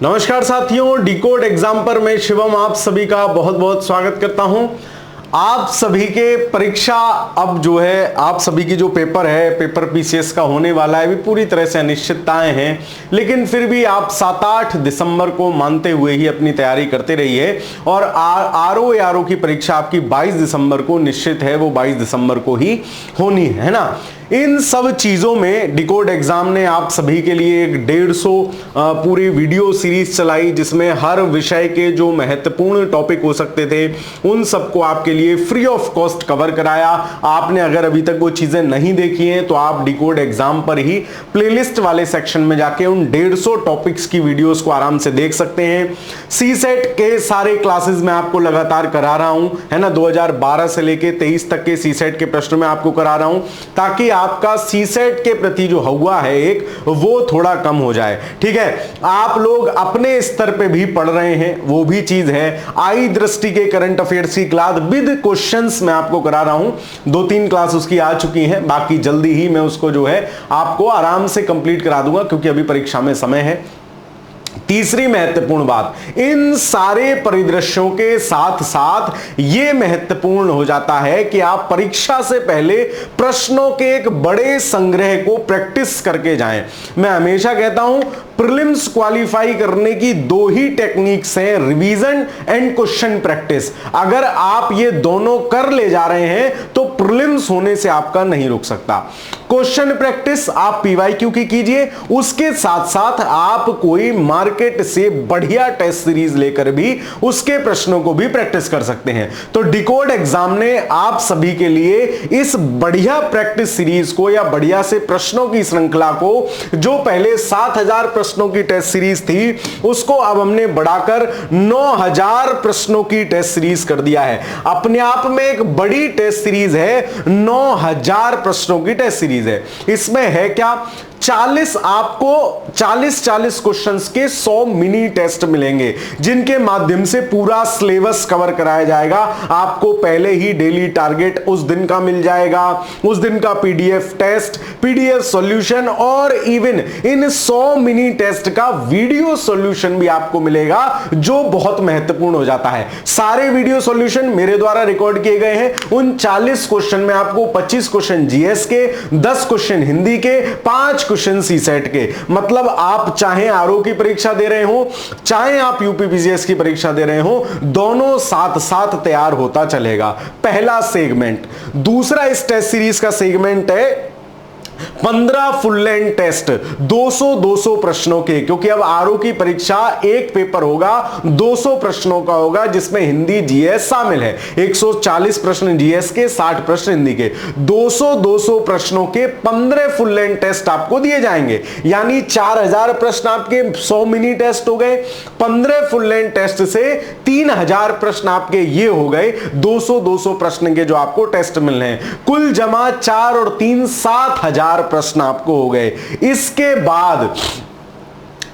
नमस्कार साथियों, decode exam पर मैं शिवम आप सभी का बहुत बहुत स्वागत करता हूं। आप सभी के परीक्षा अब जो है, आप सभी की जो पेपर है, पेपर पीसीएस का होने वाला है, भी पूरी तरह से अनिश्चितताएं हैं, लेकिन फिर भी आप 7-8 दिसंबर को मानते हुए ही अपनी तैयारी करते रहिए। और आरओ की परीक्षा आपकी 22 दिसंबर को निश्चित है, वो 22 दिसंबर को ही होनी है ना। इन सब चीजों में डिकोड एग्जाम ने आप सभी के लिए एक 150 पूरी वीडियो सीरीज चलाई, जिसमें हर विषय के जो महत्वपूर्ण टॉपिक हो सकते थे उन सबको आपके लिए फ्री ऑफ कॉस्ट कवर कराया। आपने अगर अभी तक वो चीजें नहीं देखी हैं तो आप डिकोड एग्जाम पर ही प्लेलिस्ट वाले सेक्शन में जाके उन 150 टॉपिक्स की वीडियोस को आराम से देख सकते हैं। सीसेट के सारे क्लासेस में आपको लगातार करा रहा हूं, है ना। 2012 से लेके 23 तक के सीसेट के प्रश्न में आपको करा रहा हूं, ताकि आपका सीसेट के प्रति जो हुआ है एक, वो थोड़ा कम हो जाए। ठीक है, आप लोग अपने स्तर पे भी पढ़ रहे हैं, वो भी चीज है। आई दृष्टि के करंट अफेयर्स की क्लास विद क्वेश्चंस मैं आपको करा रहा हूं, 2-3 क्लास उसकी आ चुकी हैं, बाकी जल्दी ही मैं उसको जो है आपको आराम से कंप्लीट करा दूंगा, क्योंकि अभी परीक्षा में समय है। तीसरी महत्वपूर्ण बात, इन सारे परिदृश्यों के साथ साथ यह महत्वपूर्ण हो जाता है कि आप परीक्षा से पहले प्रश्नों के एक बड़े संग्रह को प्रैक्टिस करके जाएं। मैं हमेशा कहता हूं, प्रीलिम्स क्वालिफाई करने की 2 ही टेक्निक्स हैं, रिवीजन एंड क्वेश्चन प्रैक्टिस। अगर आप ये दोनों कर ले जा रहे हैं तो प्रीलिम्स होने से आपका नहीं रुक सकता। क्वेश्चन प्रैक्टिस आप पीवाईक्यू की कीजिए, उसके साथ साथ आप कोई मार्केट से बढ़िया टेस्ट सीरीज लेकर भी उसके प्रश्नों को भी प्रैक्टिस कर सकते हैं। तो डिकोड एग्जाम ने आप सभी के लिए इस बढ़िया प्रैक्टिस सीरीज को, या बढ़िया से प्रश्नों की श्रृंखला को, जो पहले 7000 प्रश्नों की टेस्ट सीरीज थी, उसको अब हमने बढ़ाकर 9000 प्रश्नों की टेस्ट सीरीज कर दिया है। अपने आप में एक बड़ी टेस्ट सीरीज है, 9000 प्रश्नों की टेस्ट सीरीज है। इसमें है क्या, 40 क्वेश्चंस के 100 मिनी टेस्ट मिलेंगे, जिनके माध्यम से पूरा सिलेबस कवर कराया जाएगा। आपको पहले ही डेली टारगेट उस दिन का मिल जाएगा, उस दिन का पीडीएफ टेस्ट, पीडीएफ सॉल्यूशन, और इवन इन 100 मिनी टेस्ट का वीडियो सॉल्यूशन भी आपको मिलेगा, जो बहुत महत्वपूर्ण हो जाता है। सारे वीडियो सॉल्यूशन मेरे द्वारा रिकॉर्ड किए गए हैं। उन 40 क्वेश्चन में आपको 25 क्वेश्चन जीएस के, 10 क्वेश्चन हिंदी के, 5 क्वेश्चन सीसेट के। मतलब आप चाहे आरओ की परीक्षा दे रहे हो, चाहे आप यूपीपीसीएस की परीक्षा दे रहे हो, दोनों साथ साथ तैयार होता चलेगा। पहला सेगमेंट। दूसरा इस टेस्ट सीरीज का सेगमेंट है 15 फुल लेंथ टेस्ट, 200 प्रश्नों के, क्योंकि अब आरओ की परीक्षा एक पेपर होगा, 200 प्रश्नों का होगा, जिसमें हिंदी जीएस शामिल है। 140 प्रश्न जीएस के, 60 प्रश्न हिंदी के, 200 प्रश्नों के 15 फुल लेंथ टेस्ट आपको दिए जाएंगे। यानी 4000 प्रश्न आपके 100 मिनी टेस्ट हो गए, 15 फुल लेंथ टेस्ट से 3000 प्रश्न आपके ये हो गए, 200 प्रश्न के जो आपको टेस्ट मिल रहे हैं। कुल जमा 4 और 3 7000 प्रश्न आपको हो गए। इसके बाद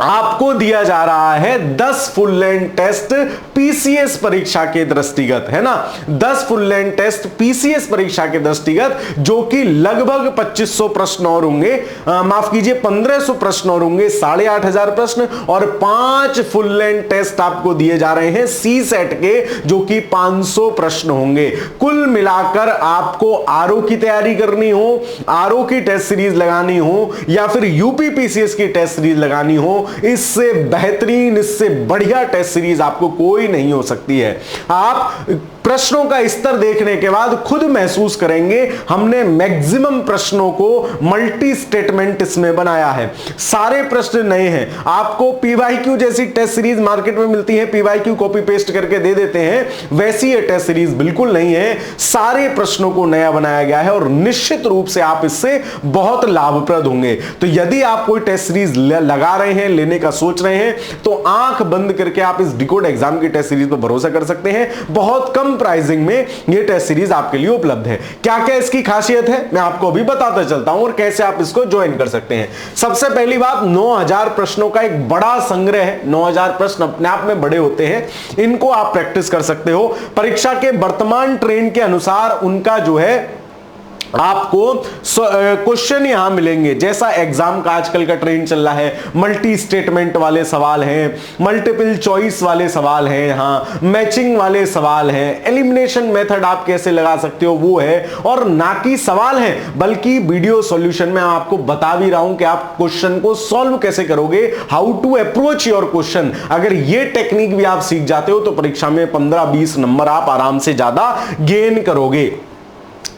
आपको दिया जा रहा है 10 फुल लेंथ टेस्ट पीसीएस परीक्षा के दृष्टिगत, है ना। 10 फुल लेंथ टेस्ट पीसीएस परीक्षा के दृष्टिगत, जो कि लगभग 2500 प्रश्न और होंगे, माफ कीजिए 1500 प्रश्न और होंगे, 8500 प्रश्न, और 5 फुल लेंथ टेस्ट आपको दिए जा रहे हैं सीसेट के, जो कि 500 प्रश्न होंगे। कुल मिलाकर आपको आरओ की तैयारी करनी हो, आरओ की टेस्ट सीरीज लगानी हो, या फिर यूपीपीसीएस की टेस्ट सीरीज लगानी हो, इससे बेहतरीन, इससे बढ़िया टेस्ट सीरीज आपको कोई नहीं हो सकती है। आप प्रश्नों का स्तर देखने के बाद खुद महसूस करेंगे, हमने मैक्सिमम प्रश्नों को मल्टी स्टेटमेंट इसमें बनाया है। सारे प्रश्न नए हैं। आपको पीवाईक्यू जैसी टेस्ट सीरीज मार्केट में मिलती है, पीवाईक्यू कॉपी पेस्ट करके दे देते हैं, वैसी ये टेस्ट सीरीज बिल्कुल नहीं है। सारे प्रश्नों को नया बनाया गया है, और निश्चित रूप से आप इससे बहुत लाभप्रद होंगे। तो यदि आप कोई टेस्ट सीरीज लगा रहे हैं, लेने का सोच रहे हैं, तो आंख बंद करके आप इस डिकोड एग्जाम की टेस्ट सीरीज पर भरोसा कर सकते हैं। बहुत कम प्राइसिंग में ये टेस्ट सीरीज आपके लिए उपलब्ध है। क्या क्या इसकी खासियत है मैं आपको अभी बताता चलता हूं, और कैसे आप इसको ज्वाइन कर सकते हैं। सबसे पहली बात, 9000 प्रश्नों का एक बड़ा संग्रह है। 9000 प्रश्न अपने आप में बड़े होते हैं, इनको आप प्रैक्टिस कर सकते हो। परीक्षा के वर्तमान ट्रेंड के अनुसार उनका जो है आपको क्वेश्चन यहां मिलेंगे, जैसा एग्जाम का आजकल का ट्रेंड चल रहा है, मल्टी स्टेटमेंट वाले सवाल हैं, मल्टीपल चॉइस वाले सवाल हैं, यहां मैचिंग वाले सवाल हैं, एलिमिनेशन मेथड आप कैसे लगा सकते हो वो है, और ना कि सवाल हैं बल्कि वीडियो सॉल्यूशन में आपको बता भी रहा हूं कि आप क्वेश्चन को सॉल्व कैसे करोगे, how to approach your question. अगर ये टेक्निक भी आप सीख जाते हो तो परीक्षा में 15-20 नंबर आप आराम से ज्यादा गेन करोगे।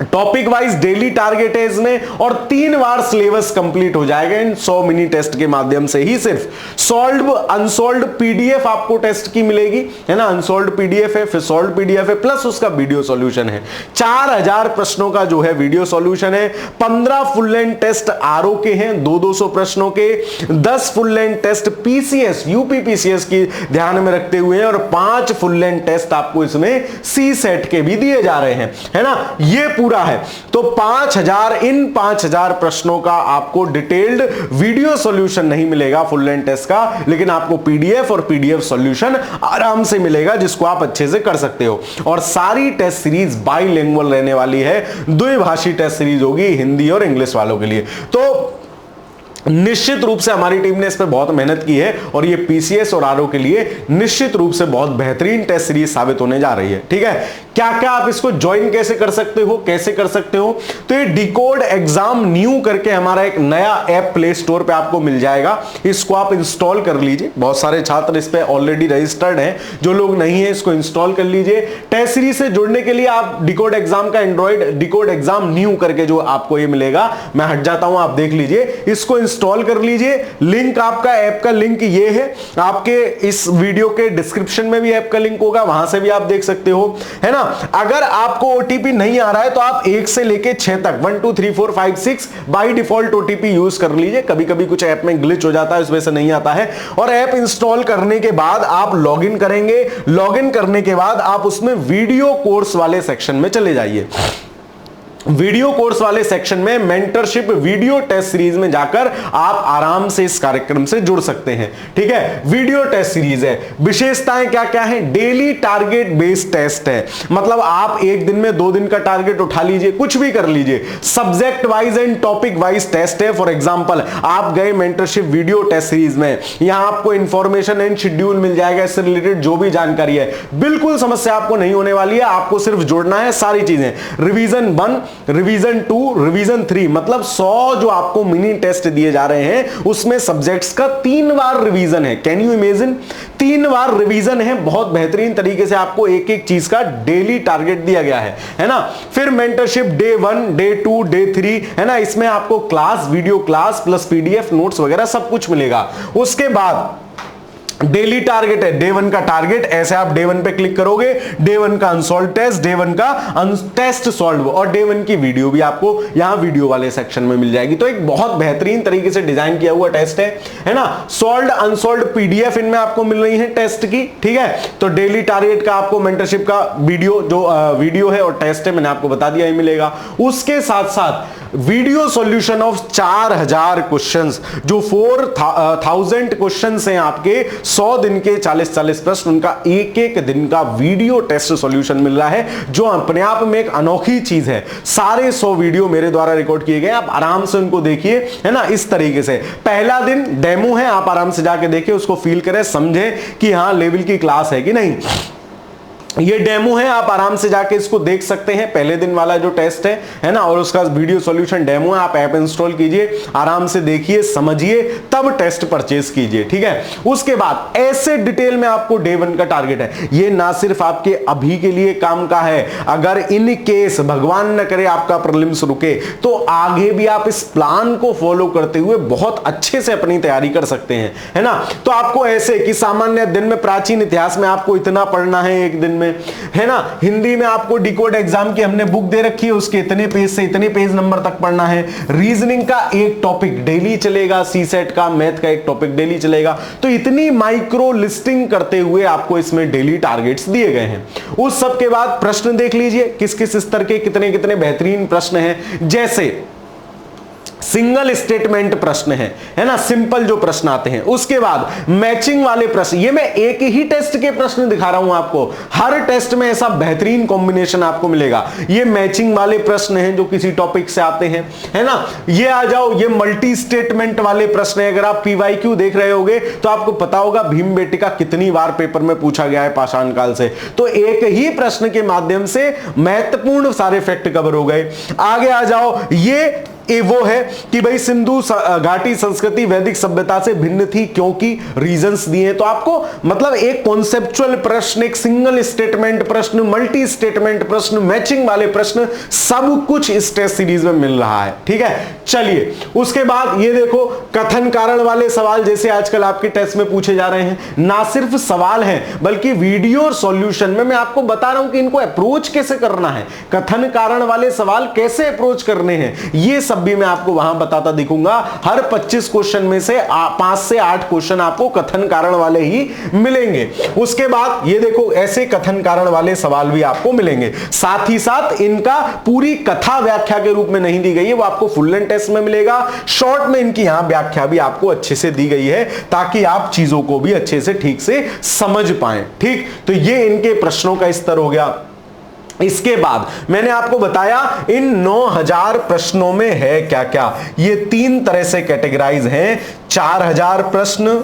टॉपिक वाइज डेली टारगेट है इसमें, और 3 बार सिलेबस कंप्लीट हो जाएगा इन 100 मिनी टेस्ट के माध्यम से ही। सिर्फ सॉल्व अनसॉल्व पीडीएफ आपको टेस्ट की मिलेगी, है ना, अनसॉल्व पीडीएफ है, फिर सॉल्व पीडीएफ है, प्लस उसका वीडियो सॉल्यूशन है। 4000 प्रश्नों का जो है वीडियो सॉल्यूशन है, 15 फुल लेंथ टेस्ट आरओ के हैं 200 प्रश्नों के, 10 full length test PCS UP PCS की ध्यान में रखते हुए, और 5 फुल लेंथ टेस्ट आपको इसमें सी सेट के भी दिए जा रहे हैं, है ना। ये पूरा है तो 5000, इन 5000 प्रश्नों का आपको डिटेल्ड वीडियो सॉल्यूशन नहीं मिलेगा फुल लेंथ टेस्ट का, लेकिन आपको पीडीएफ और पीडीएफ सॉल्यूशन आराम से मिलेगा जिसको आप अच्छे से कर सकते हो। और सारी टेस्ट सीरीज बाइलिंगुअल रहने वाली है, द्विभाषी टेस्ट सीरीज होगी हिंदी और इंग्लिश वालों के लिए। तो निश्चित रूप से हमारी टीम ने इस पर बहुत मेहनत की है और ये पीसीएस और आरओ के लिए निश्चित रूप से बहुत बेहतरीन टेस्ट सीरीज साबित होने जा रही है। ठीक है, क्या क्या आप इसको ज्वाइन कैसे कर सकते हो, कैसे कर सकते हो, तो ये डिकोड एग्जाम न्यू करके हमारा एक नया ऐप प्ले स्टोर पे आपको मिल जाएगा, इसको आप इंस्टॉल कर लीजिए। बहुत सारे छात्र इस पे ऑलरेडी रजिस्टर्ड हैं, जो लोग नहीं है इसको इंस्टॉल कर लीजिए। टेस्ट सीरीज से जुड़ने के लिए आप डिकोड एग्जाम का एंड्रॉइड डिकोड एग्जाम न्यू करके जो आपको ये मिलेगा, मैं हट जाता हूं, आप देख लीजिए, इसको इंस्टॉल कर लीजिए। लिंक आपका ऐप का लिंक ये है, आपके इस वीडियो के डिस्क्रिप्शन में भी ऐप का लिंक होगा, वहां से भी आप देख सकते हो, है ना। अगर आपको ओटीपी नहीं आ रहा है तो आप 1 से लेके 6 तक 1 2 3 4 5 6 बाय डिफॉल्ट ओटीपी यूज कर लीजिए। कभी कभी कुछ ऐप में ग्लिच हो जाता है, इस वजह से नहीं आता है। और ऐप इंस्टॉल करने के बाद आप लॉगिन करेंगे, लॉगिन करने के बाद आप उसमें वीडियो कोर्स वाले सेक्शन में चले जाइए। वीडियो कोर्स वाले सेक्शन में मेंटरशिप वीडियो टेस्ट सीरीज में जाकर आप आराम से इस कार्यक्रम से जुड़ सकते हैं। ठीक है, वीडियो टेस्ट सीरीज है, विशेषताएं क्या क्या है, डेली टारगेट बेस्ड टेस्ट है, मतलब आप एक दिन में 2 दिन का टारगेट उठा लीजिए, कुछ भी कर लीजिए। Subject wise and topic wise test है। फॉर एग्जांपल आप गए मेंटरशिप वीडियो टेस्ट सीरीज में, यहां आपको इंफॉर्मेशन एंड शेड्यूल मिल जाएगा, इससे रिलेटेड जो भी जानकारी है, बिल्कुल समस्या आपको नहीं होने वाली है। आपको सिर्फ जुड़ना है, सारी चीजें, रिवीजन 1, रिवीजन 2, रिवीजन 3, मतलब 100 जो आपको मिनी टेस्ट दिए जा रहे हैं उसमें सब्जेक्ट्स का 3 बार रिवीजन है। Can you imagine, 3 bar revision है। बहुत बेहतरीन तरीके से आपको एक एक चीज का डेली टारगेट दिया गया है ना। फिर मेंटरशिप डे 1, डे 2, डे 3, है ना, इसमें आपको class, video class plus PDF notes वगैरह सब कुछ मिलेगा। उसके बाद डेली टारगेट है, डे 1 का टारगेट, ऐसे आप डे 1 पे क्लिक करोगे, डे 1 का अनसॉल्व टेस्ट, डे 1 का टेस्ट सॉल्व, और डे 1 की वीडियो भी आपको यहां वीडियो वाले सेक्शन में मिल जाएगी। तो एक बहुत बेहतरीन तरीके से डिजाइन किया हुआ टेस्ट है ना। सॉल्व अनसॉल्व पीडीएफ इनमें आपको मिल रही है टेस्ट की। ठीक है, तो डेली टारगेट का आपको मेंटरशिप का वीडियो जो वीडियो है और टेस्ट है, मैंने आपको बता दिया, ही मिलेगा। उसके साथ साथ वीडियो सॉल्यूशन ऑफ 4000 क्वेश्चंस, जो 4000 क्वेश्चंस हैं आपके 100 दिन के 40-40 प्रश्न, उनका एक एक दिन का वीडियो टेस्ट सॉल्यूशन मिल रहा है, जो अपने आप में एक अनोखी चीज है। सारे 100 वीडियो मेरे द्वारा रिकॉर्ड किए गए, आप आराम से उनको देखिए, है ना, इस तरीके से। पहला दिन डेमो है, आप आराम से जाके देखिए, उसको फील करें, समझें कि हाँ लेवल की क्लास है कि नहीं। ये डेमो है, आप आराम से जाके इसको देख सकते हैं, पहले दिन वाला जो टेस्ट है ना, और उसका वीडियो सॉल्यूशन डेमो है। आप ऐप इंस्टॉल कीजिए, आराम से देखिए, समझिए, तब टेस्ट परचेज कीजिए। ठीक है, उसके बाद ऐसे डिटेल में आपको डे 1 का टारगेट है। ये ना सिर्फ आपके अभी के लिए काम का है, अगर इन केस भगवान न करे आपका प्रीलिम्स रुके तो आगे भी आप इस प्लान को फॉलो करते हुए बहुत अच्छे से अपनी तैयारी कर सकते हैं, है ना। तो आपको ऐसे कि सामान्य दिन में प्राचीन इतिहास में आपको इतना पढ़ना है एक दिन में, है ना। हिंदी में आपको डिकोड एग्जाम की हमने बुक दे रखी है, उसके इतने पेज से इतने पेज नंबर तक पढ़ना है। रीजनिंग का एक टॉपिक डेली चलेगा, सी सेट का, मैथ का एक टॉपिक डेली चलेगा। तो इतनी माइक्रो लिस्टिंग करते हुए आपको इसमें डेली टारगेट्स दिए गए हैं। उस सब के बाद प्रश्न देख लीजिए, किस किस स्तर के कितने कितने बेहतरीन प्रश्न हैं। जैसे सिंगल स्टेटमेंट प्रश्न है ना, सिंपल जो प्रश्न आते हैं। उसके बाद मैचिंग वाले प्रश्न, ये मैं एक ही टेस्ट के प्रश्न दिखा रहा हूं आपको, हर टेस्ट में ऐसा बेहतरीन कॉम्बिनेशन आपको मिलेगा। ये मैचिंग वाले प्रश्न हैं जो किसी टॉपिक से आते हैं, है ना। ये आ जाओ, ये मल्टी स्टेटमेंट वाले प्रश्न है। अगर आप पीवाईक्यू देख रहे होगे तो आपको पता होगा भीम बेटिका कितनी बार पेपर में पूछा गया है पाषाण काल से। तो एक ही प्रश्न के माध्यम से महत्वपूर्ण सारे फैक्ट कवर हो गए। आगे आ जाओ, ये वो है कि भाई सिंधु घाटी संस्कृति वैदिक सभ्यता से भिन्न थी क्योंकि रीजंस दिए। तो आपको मतलब एक कॉन्सेप्चुअल प्रश्न, एक सिंगल स्टेटमेंट प्रश्न, मल्टी स्टेटमेंट प्रश्न, मैचिंग वाले प्रश्न, सब कुछ इस टेस्ट सीरीज में मिल रहा है। ठीक है, चलिए उसके बाद ये देखो, कथन कारण वाले सवाल जैसे आजकल आपके टेस्ट में पूछे जा रहे हैं, ना सिर्फ सवाल है बल्कि वीडियो और सॉल्यूशन में मैं आपको बता रहा हूं कि इनको अप्रोच कैसे करना है, कथन कारण वाले सवाल कैसे अप्रोच करने हैं, ये सब भी मैं आपको वहां बताता दिखूंगा। हर 25 क्वेश्चन में से 5 से 8 क्वेश्चन आपको कथन कारण वाले ही मिलेंगे। उसके बाद ये देखो, ऐसे कथन कारण वाले सवाल भी आपको मिलेंगे। साथ ही साथ इनका पूरी कथा व्याख्या के रूप में नहीं दी गई है, वो आपको फुल लेंथ टेस्ट में मिलेगा। शॉर्ट में इनकी यहां व्याख्या भी आपको अच्छे से दी गई है ताकि आप चीजों को भी अच्छे से ठीक से समझ पाएं। ठीक, तो ये इनके प्रश्नों का स्तर हो गया। इसके बाद मैंने आपको बताया इन 9000 प्रश्नों में है क्या क्या। ये 3 तरह से कैटेगराइज हैं, 4000 प्रश्न,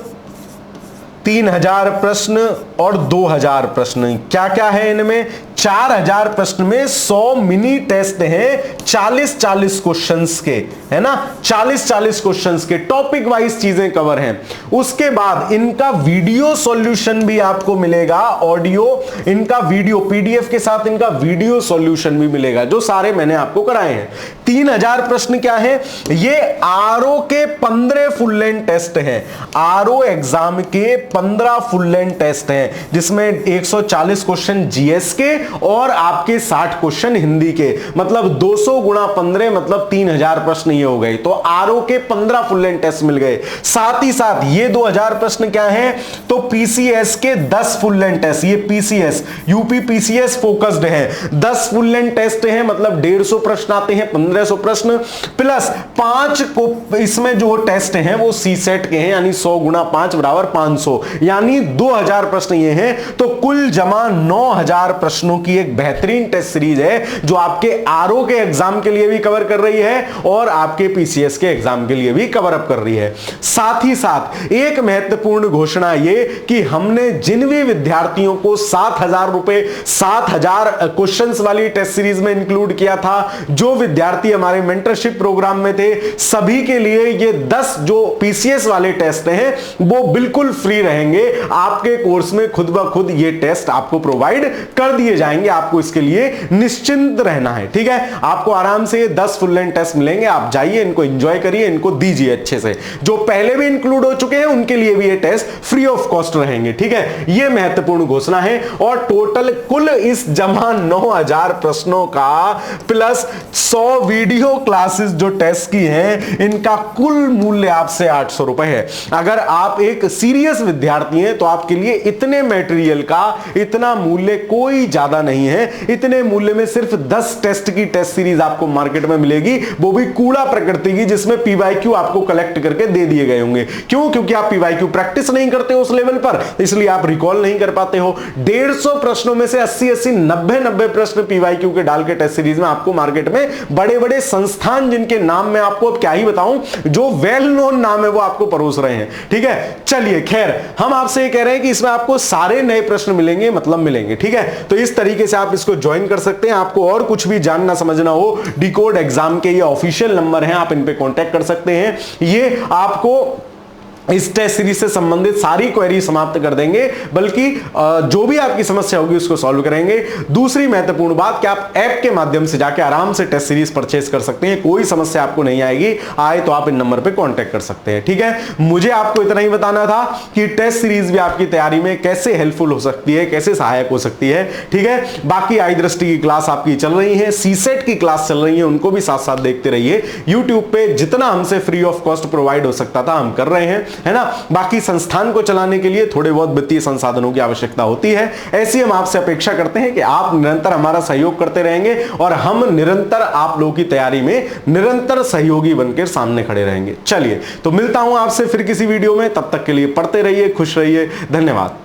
3000 प्रश्न और 2000 प्रश्न। क्या क्या है इनमें? 4000 प्रश्न में 100 मिनी टेस्ट हैं 40-40 क्वेश्चंस के, है ना, 40-40 क्वेश्चंस के, टॉपिक वाइज चीजें कवर हैं। उसके बाद इनका वीडियो सॉल्यूशन भी आपको मिलेगा, ऑडियो, इनका वीडियो पीडीएफ के साथ इनका वीडियो सॉल्यूशन भी मिलेगा, जो सारे मैंने आपको कराए हैं। 3000 प्रश्न क्या है? ये आरओ के 15 फुल लेंथ टेस्ट हैं, आरओ एग्जाम के 15 फुल लेंथ टेस्ट हैं, जिसमें 140 क्वेश्चन जीएस के और आपके 60 क्वेश्चन हिंदी के, मतलब 200 गुणा 15 मतलब 3000 प्रश्न ये हो गए। तो आरओ के 15 फुल लेंथ टेस्ट मिल गए। साथ ही साथ ये 2000 प्रश्न क्या है? तो पीसीएस के 10 फुल लेंथ टेस्ट, ये पीसीएस यूपी पीसीएस फोकस्ड है, 10 फुल लेंथ टेस्ट है, मतलब 150 प्रश्न आते हैं, 1500 प्रश्न प्लस 5 को इसमें जो टेस्ट हैं वो सी सेट के हैं, यानी 100 गुणा 5 बराबर 500, यानी 2000 प्रश्न ये हैं। तो कुल जमा 9000 प्रश्नों की एक बेहतरीन टेस्ट सीरीज है जो आपके आरओ के एग्जाम के लिए भी कवर कर रही है और आपके पीसीएस के एग्जाम के लिए भी कवर अप कर रही है। साथ ही साथ एक महत्वपूर्ण घोषणा ये कि हमने जिन भी विद्यार्थियों को 7000 रुपए 7000 क्वेश्चंस वाली टेस्ट सीरीज में इंक्लूड किया था, जो विद्यार्थी हमारे मेंटरशिप प्रोग्राम में थे, सभी के लिए ये 10 जो पीसीएस वाले टेस्ट हैं वो बिल्कुल फ्री रहेंगे। आपके कोर्स में खुद ब खुद ये टेस्ट आपको प्रोवाइड कर दिए जाएंगे, आपको इसके लिए निश्चिंत रहना है। ठीक है, आपको आराम से ये 10 फुल लेंथ टेस्ट मिलेंगे, आप जाइए इनको एंजॉय करिए, इनको दीजिए अच्छे से। जो पहले भी इंक्लूड हो चुके हैं उनके लिए भी ये टेस्ट फ्री ऑफ कॉस्ट रहेंगे। ठीक है, ये महत्वपूर्ण घोषणा है। और टोटल कुल इस जमा 9000 प्रश्नों का प्लस 100 वीडियो क्लासेस जो टेस्ट की हैं, इनका कुल मूल्य आपसे 800 रुपए है। अगर आप एक सीरियस विद्यार्थी हैं तो आपके लिए इतने मटेरियल का इतना मूल्य कोई ज्यादा नहीं है। इतने मूल्य में सिर्फ 10 टेस्ट की टेस्ट सीरीज आपको मार्केट में मिलेगी, वो भी कूड़ा प्रकृति की, जिसमें पीवाईक्यू आपको कलेक्ट करके दे दिए गए होंगे। क्यों? क्योंकि आप पीवाईक्यू प्रैक्टिस नहीं करते हो उस लेवल पर, इसलिए आप रिकॉल नहीं कर पाते हो। 150 प्रश्नों में से 80-80, 90-90 प्रश्न पीवाईक्यू के डाल के टेस्ट सीरीज में आपको मार्केट में बड़े बड़े संस्थान, जिनके नाम मैं आपको अब क्या ही बताऊं, जो वेल नोन नाम है वो आपको परोस रहे हैं। ठीक है, चलिए खैर, हम आपसे ये कह रहे हैं कि इसमें आपको सारे नए प्रश्न मिलेंगे, मतलब मिलेंगे। ठीक है, तो इस तरीके से आप इसको ज्वाइन कर सकते हैं। आपको और कुछ भी जानना समझना हो, डिकोड एग्जाम के ये ऑफिशियल नंबर हैं, आप इन पे कांटेक्ट कर सकते हैं। ये आपको इस टेस्ट सीरीज से संबंधित सारी क्वेरी समाप्त कर देंगे, बल्कि जो भी आपकी समस्या होगी उसको सॉल्व करेंगे। दूसरी महत्वपूर्ण बात कि आप ऐप के माध्यम से जाके आराम से टेस्ट सीरीज परचेज कर सकते हैं, कोई समस्या आपको नहीं आएगी। आए तो आप इन नंबर पे कांटेक्ट कर सकते हैं। ठीक है, मुझे आपको इतना ही बताना था कि टेस्ट सीरीज भी आपकी तैयारी में कैसे हेल्पफुल हो सकती है, कैसे सहायक हो सकती है। ठीक है, बाकी आई दृष्टि की क्लास आपकी चल रही है, सीसेट की क्लास चल रही है, उनको भी साथ साथ देखते रहिए। यूट्यूब पे जितना हमसे फ्री ऑफ कॉस्ट प्रोवाइड हो सकता था हम कर रहे हैं। है ना। बाकी संस्थान को चलाने के लिए थोड़े बहुत वित्तीय संसाधनों की आवश्यकता होती है। ऐसी हम आपसे अपेक्षा करते हैं कि आप निरंतर हमारा सहयोग करते रहेंगे और हम निरंतर आप लोगों की तैयारी में निरंतर सहयोगी बनकर सामने खड़े रहेंगे। चलिए तो मिलता हूं आपसे फिर किसी वीडियो में, तब तक के लिए पढ़ते रहिए, खुश रहिए, धन्यवाद।